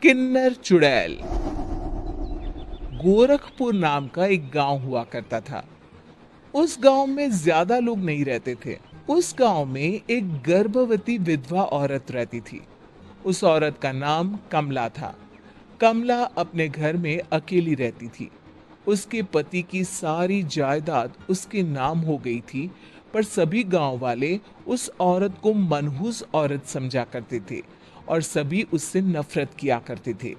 किन्नर चुड़ैल। गोरखपुर नाम का एक गांव हुआ करता था। उस गांव में ज्यादा लोग नहीं रहते थे। उस गांव में एक गर्भवती विधवा औरत रहती थी। उस औरत का नाम कमला था। कमला अपने घर में अकेली रहती थी। उसके पति की सारी जायदाद उसके नाम हो गई थी, पर सभी गांव वाले उस औरत को मनहूस औरत समझा करते थे और सभी उससे नफरत किया करते थे।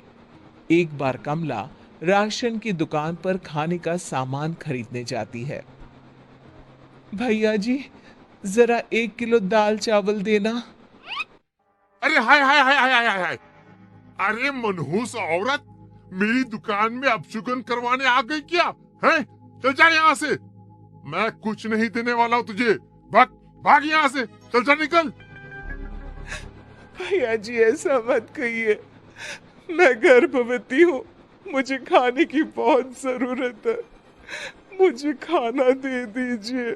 एक बार कमला राशन की दुकान पर खाने का सामान खरीदने जाती है। भैया जी, जरा 1 किलो दाल चावल देना। अरे हाय हाय हाय हाय हाय हाय हाय। अरे मनहूस औरत, मेरी दुकान में अपशुगन करवाने आ गई क्या? हैं? चल जा यहाँ से। मैं कुछ नहीं देने वाला हूँ तुझे। भाग भाग यहाँ से। चल जा, निकल। भैया जी, ऐसा मत कहिए। मैं गर्भवती हूँ। मुझे खाने की बहुत जरूरत है। मुझे खाना दे दीजिए।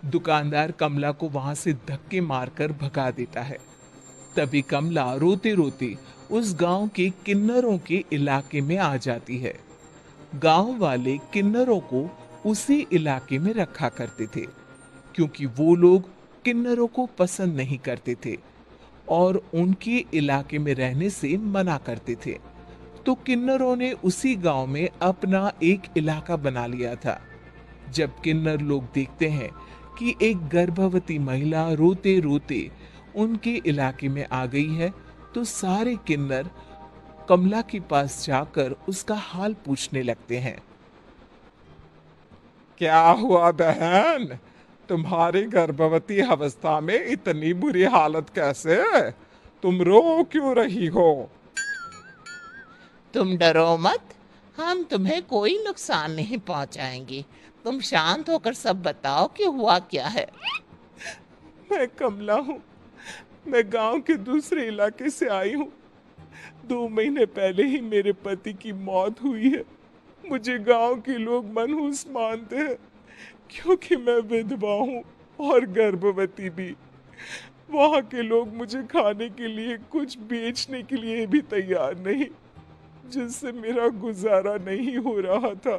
दुकानदार कमला को वहां से धक्के मारकर भगा देता है। तभी कमला रोते रोते उस गांव के किन्नरों के इलाके में आ जाती है। गांव वाले किन्नरों को उसी इलाके में रखा करते थे, क्योंकि वो लोग किन्नरों को पसंद नहीं करते थे और उनके इलाके में रहने से मना करते थे। तो किन्नरों ने उसी गांव में अपना एक इलाका बना लिया था। जब किन्नर लोग देखते हैं कि एक गर्भवती महिला रोते रोते उनके इलाके में आ गई है, तो सारे किन्नर कमला के पास जाकर उसका हाल पूछने लगते हैं। क्या हुआ बहन? तुम्हारी गर्भवती अवस्था में इतनी बुरी हालत कैसे? तुम रो क्यों रही हो? तुम डरो मत, हम तुम्हें कोई नुकसान नहीं पहुंचाएंगे। तुम शांत होकर सब बताओ कि हुआ क्या है। मैं कमला हूँ। मैं गांव के दूसरे इलाके से आई हूँ। 2 महीने पहले ही मेरे पति की मौत हुई है। मुझे गांव के लोग मनहूस मानते हैं, क्योंकि मैं विधवा हूँ और गर्भवती भी। वहाँ के लोग मुझे खाने के लिए कुछ बेचने के लिए भी तैयार नहीं, जिससे मेरा गुजारा नहीं हो रहा था।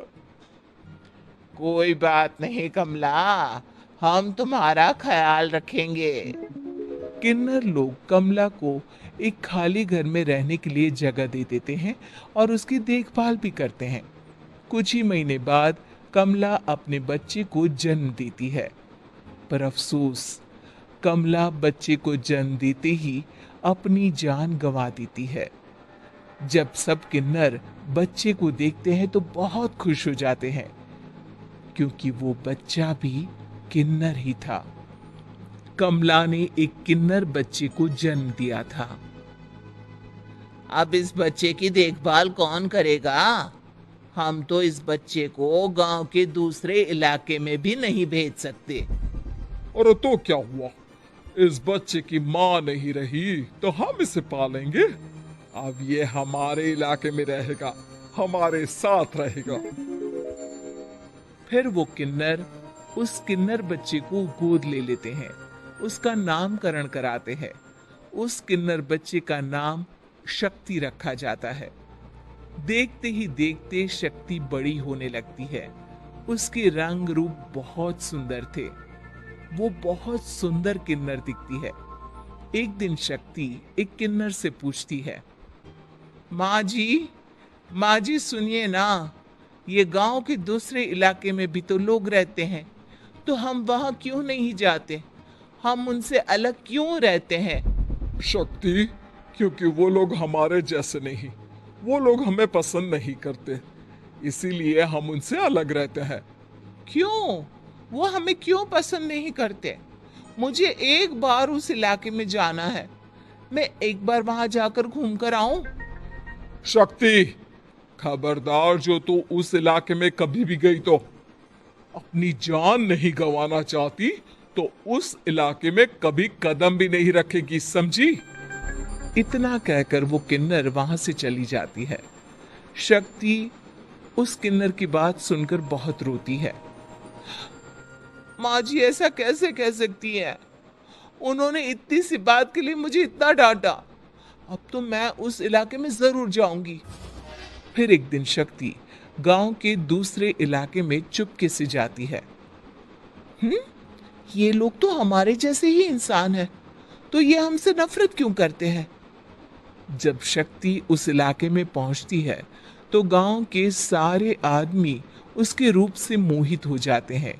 कोई बात नहीं कमला, हम तुम्हारा ख्याल रखेंगे। किन्नर लोग कमला को एक खाली घर में रहने के लिए जगह दे देते हैं और उसकी देखभाल भी करते हैं। कुछ ही महीने बाद कमला अपने बच्चे को जन्म देती है। पर अफसोस, कमला बच्चे को जन्म देते ही अपनी जान गंवा देती है। जब सब किन्नर बच्चे को देखते हैं तो बहुत खुश हो जाते हैं, क्योंकि वो बच्चा भी किन्नर ही था। कमला ने एक किन्नर बच्चे को जन्म दिया था। अब इस बच्चे की देखभाल कौन करेगा? हम तो इस बच्चे को गांव के दूसरे इलाके में भी नहीं भेज सकते। और तो क्या हुआ? इस बच्चे की माँ नहीं रही तो हम इसे पालेंगे। अब ये हमारे इलाके में रहेगा, हमारे साथ रहेगा। फिर वो किन्नर उस किन्नर बच्चे को गोद ले लेते हैं, उसका नामकरण कराते हैं। उस किन्नर बच्चे का नाम शक्ति रखा जाता है। देखते ही देखते शक्ति बड़ी होने लगती है। उसके रंग रूप बहुत सुंदर थे। वो बहुत सुंदर किन्नर दिखती है। एक दिन शक्ति एक किन्नर से पूछती है, माँ जी सुनिए ना, ये गांव के दूसरे इलाके में भी तो लोग रहते हैं, तो हम वहां क्यों नहीं जाते? हम उनसे अलग क्यों रहते हैं? शक्ति, क्योंकि वो लोग हमारे जैसे नहीं, वो लोग हमें पसंद नहीं करते, इसीलिए हम उनसे अलग रहते हैं। क्यों? वो हमें क्यों पसंद नहीं करते? मुझे एक बार उस इलाके में जाना है। मैं एक बार वहां जाकर घूम कर आऊं। शक्ति, खबरदार, जो तू उस इलाके में कभी भी गई तो अपनी जान नहीं गंवाना चाहती तो उस इलाके में कभी कदम भी नहीं रखेगी, समझी? इतना कहकर वो किन्नर वहां से चली जाती है। शक्ति उस किन्नर की बात सुनकर बहुत रोती है। माँ जी ऐसा कैसे कह सकती है? उन्होंने इतनी सी बात के लिए मुझे इतना डांटा। अब तो मैं उस इलाके में जरूर जाऊंगी। फिर एक दिन शक्ति गांव के दूसरे इलाके में चुपके से जाती है। हम्म, ये लोग तो हमारे जैसे ही इंसान हैं, तो ये हमसे नफरत क्यों करते हैं? जब शक्ति उस इलाके में पहुंचती है तो गांव के सारे आदमी उसके रूप से मोहित हो जाते हैं।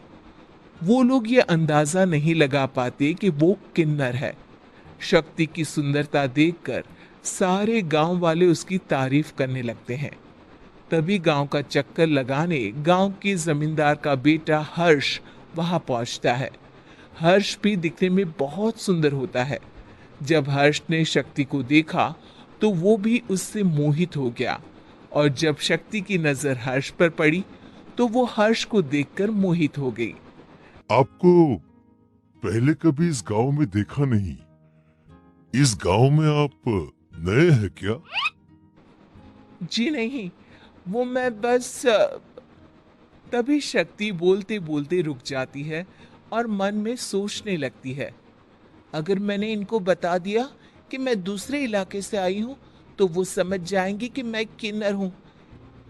वो लोग ये अंदाजा नहीं लगा पाते कि वो किन्नर है। शक्ति की सुंदरता देखकर सारे गांव वाले उसकी तारीफ करने लगते हैं। तभी गांव का चक्कर लगाने गांव के जमींदार का बेटा हर्ष वहां पहुंचता है। हर्ष भी दिखने में बहुत सुंदर होता है। जब हर्ष ने शक्ति को देखा तो वो भी उससे मोहित हो गया, और जब शक्ति की नजर हर्ष पर पड़ी तो वो हर्ष को देखकर मोहित हो गई। आपको पहले कभी इस गांव में देखा नहीं। इस गांव में आप नए हैं क्या? जी नहीं, वो मैं बस तभी शक्ति बोलते बोलते रुक जाती है और मन में सोचने लगती है, अगर मैंने इनको बता दिया कि मैं दूसरे इलाके से आई हूं तो वो समझ जाएंगे कि मैं किन्नर हूं,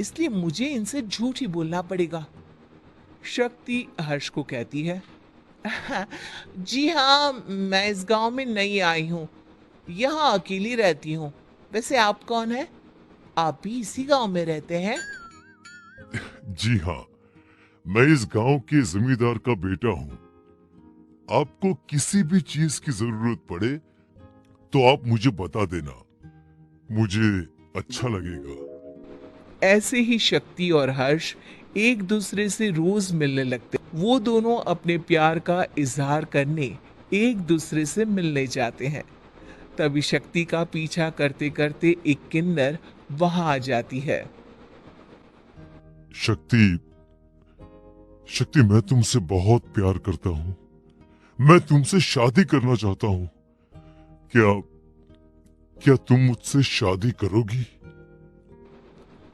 इसलिए मुझे इनसे झूठ ही बोलना पड़ेगा। शक्ति हर्ष को कहती है, जी हाँ, मैं इस गांव में नई आई हूँ, यहाँ अकेली रहती हूँ। वैसे आप कौन है? आप भी इसी गांव में रहते हैं? जी हाँ, मैं इस गांव के जमींदार का बेटा हूँ। आपको किसी भी चीज की जरूरत पड़े तो आप मुझे बता देना, मुझे अच्छा लगेगा। ऐसे ही शक्ति और हर्ष एक दूसरे से रोज मिलने लगते। वो दोनों अपने प्यार का इजहार करने एक दूसरे से मिलने जाते हैं। तभी शक्ति का पीछा करते करते एक किन्नर वहां आ जाती है। शक्ति, शक्ति, मैं तुमसे बहुत प्यार करता हूँ। मैं तुमसे शादी करना चाहता हूँ। क्या तुम मुझसे शादी करोगी?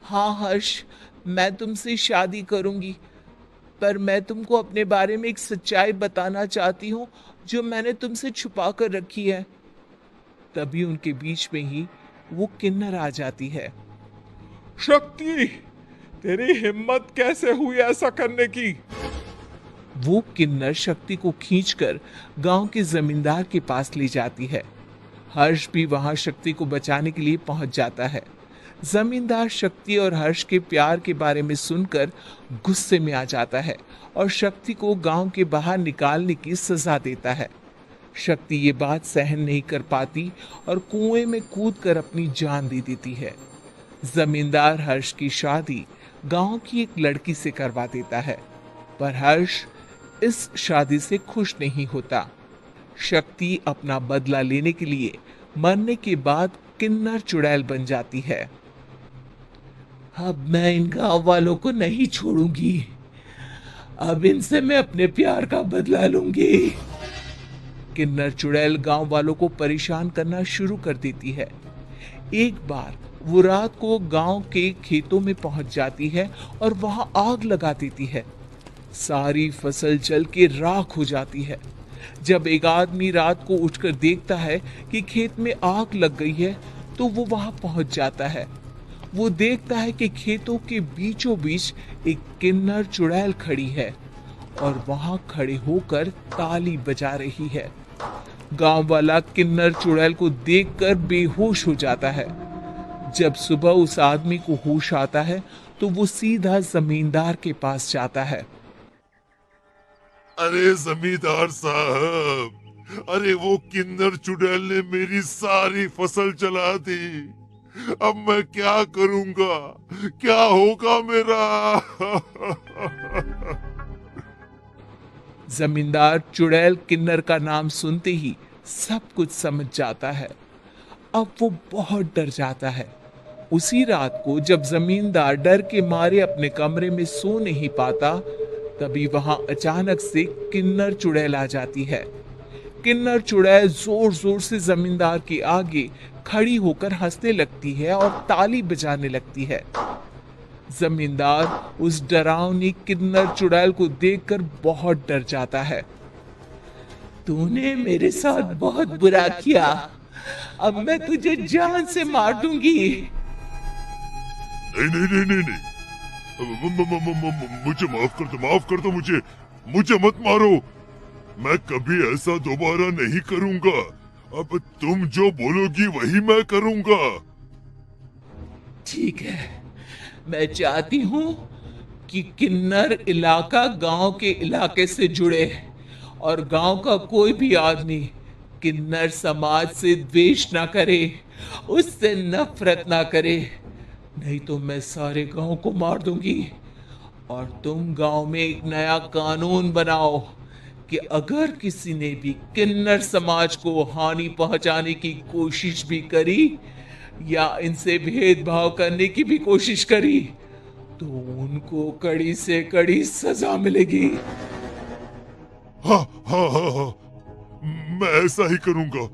हाँ हर्ष, मैं तुमसे शादी करूंगी, पर मैं तुमको अपने बारे में एक सच्चाई बताना चाहती हूँ जो मैंने तुमसे छुपा कर रखी है। तभी उनके बीच में ही वो किन्नर आ जाती है। शक्ति, तेरी हिम्मत कैसे हुई ऐसा करने की? वो किन्नर शक्ति को खींचकर गांव के जमींदार के पास ले जाती है। हर्ष भी वहां शक्ति को बचाने के लिए पहुंच जाता है। जमींदार शक्ति और हर्ष के प्यार के बारे में सुनकर गुस्से में आ जाता है और शक्ति को गांव के बाहर निकालने की सजा देता है। शक्ति ये बात सहन नहीं कर पाती और कुएं में कूदकर अपनी जान दे देती है। जमींदार हर्ष की शादी गांव की एक लड़की से करवा देता है, पर हर्ष इस शादी से खुश नहीं होता। शक्ति अपना बदला लेने के लिए मरने के बाद किन्नर चुड़ैल बन जाती है। अब मैं इन गांव वालों को नहीं छोड़ूंगी, अब इनसे मैं अपने प्यार का बदला लूंगी। किन्नर चुड़ैल गांव वालों को परेशान करना शुरू कर देती है। एक बार वो रात को गांव के खेतों में पहुंच जाती है और वहां आग लगा देती है। सारी फसल जल के राख हो जाती है। जब एक आदमी रात को उठकर देखता है कि खेत में आग लग गई है तो वो वहां पहुंच जाता है। वो देखता है कि खेतों के बीचों बीच एक किन्नर चुड़ैल खड़ी है और वहां खड़े होकर ताली बजा रही है। गांव वाला किन्नर चुड़ैल को देखकर बेहोश हो जाता है। जब सुबह उस आदमी को होश आता है तो वो सीधा जमींदार के पास जाता है। अरे जमींदार साहब, अरे वो किन्नर चुड़ैल ने मेरी सारी फसल जला दी। अब मैं क्या करूंगा? क्या होगा मेरा? जमींदार चुड़ैल किन्नर का नाम सुनते ही सब कुछ समझ जाता है। अब वो बहुत डर जाता है। उसी रात को जब जमींदार डर के मारे अपने कमरे में सो नहीं पाता, तभी वहां अचानक से किन्नर चुड़ैल आ जाती है। किन्नर चुड़ैल जोर जोर से जमींदार के आगे खड़ी होकर हंसने लगती है और ताली बजाने लगती है। जमींदार उस डरावनी किन्नर चुड़ैल को देखकर बहुत डर जाता है। तूने मेरे साथ बहुत बुरा किया, अब मैं तुझे जान से मार दूंगी। नहीं नहीं नहीं नहीं नहीं, मुझे माफ कर दो मुझे, मुझे मत मारो। मैं कभी ऐसा दोबारा नहीं करूंगा। अब तुम जो बोलोगी वही मैं करूंगा। ठीक है, मैं चाहती हूँ कि किन्नर इलाका गांव के इलाके से जुड़े और गांव का कोई भी आदमी किन्नर समाज से द्वेष ना करे, उससे नफरत ना करे, नहीं तो मैं सारे गांव को मार दूंगी। और तुम गांव में एक नया कानून बनाओ कि अगर किसी ने भी किन्नर समाज को हानि पहुंचाने की कोशिश भी करी या इनसे भेदभाव करने की भी कोशिश करी तो उनको कड़ी से कड़ी सजा मिलेगी। हाँ हाँ हाँ हाँ, मैं ऐसा ही करूंगा।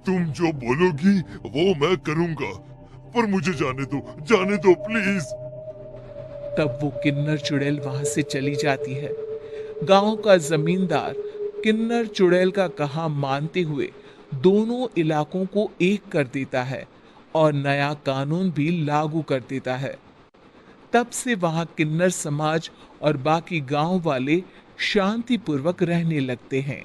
तुम जो बोलोगी वो मैं करूंगा, पर मुझे जाने दो प्लीज। तब वो किन्नर चुड़ैल वहां से चली जाती है। गांव का जमींदार किन्नर चुड़ैल का कहा मानते हुए दोनों इलाकों को एक कर देता है और नया कानून भी लागू कर देता है। तब से वहां किन्नर समाज और बाकी गांव वाले शांतिपूर्वक रहने लगते हैं।